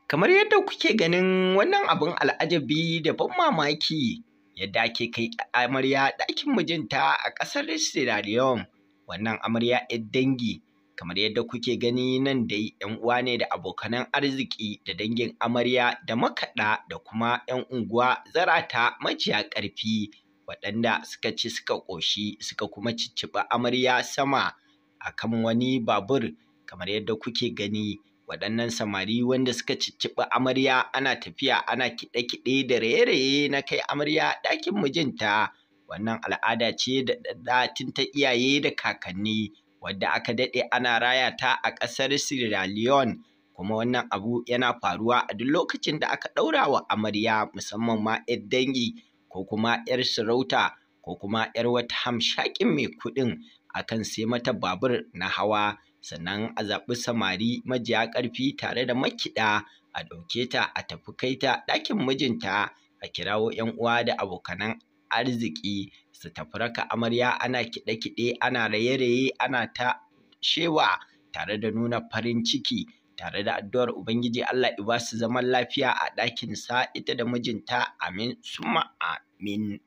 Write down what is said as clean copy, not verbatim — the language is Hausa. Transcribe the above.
Kamar yadda kuke ganin wannan abin al'ajabi da ban mamaki, yadda ake kai amarya ɗakin mijinta a ƙasar Sierra Leone. Wannan amarya 'yar dangi, kamar yadda kuke gani nan dai 'yan uwa ne da abokanan arziki da dangin amarya da makaɗa da kuma 'yan unguwa zarata majiya ƙarfi, waɗanda suka ci suka ƙoshi suka kuma cicciɓi amarya sama akan wani babur. Kamar yadda kuke gani, waɗannan samari wanda suka cicciɓi amarya ana tafiya ana kiɗe-kiɗe da raye-raye na kai amarya ɗakin mijinta. Wannan al'ada ce da daɗaɗɗa tun ta iyaye da kakanni, wadda aka daɗe ana raya ta a ƙasar Sierra Leone. Kuma wannan abu yana faruwa a duk lokacin da aka ɗaura wa amarya, musamman ma 'yar dangi ko kuma 'yar sarauta ko kuma 'yar wata hamshaƙin mai kuɗin, akan sai mata babur na hawa, sannan a zaɓi samari majiya ƙarfi tare da makiɗa a ɗauke ta a tafi kai ta ɗakin mijinta, a kirawo 'yan uwa da abokanan arziki su tafi raka amarya, ana kiɗe-kiɗe ana raye-raye ana ta shewa tare da nuna farin ciki, tare da addu'ar Ubangiji Allah ya ba su zaman lafiya a ɗakin sa ita da mijinta, amin summa amin.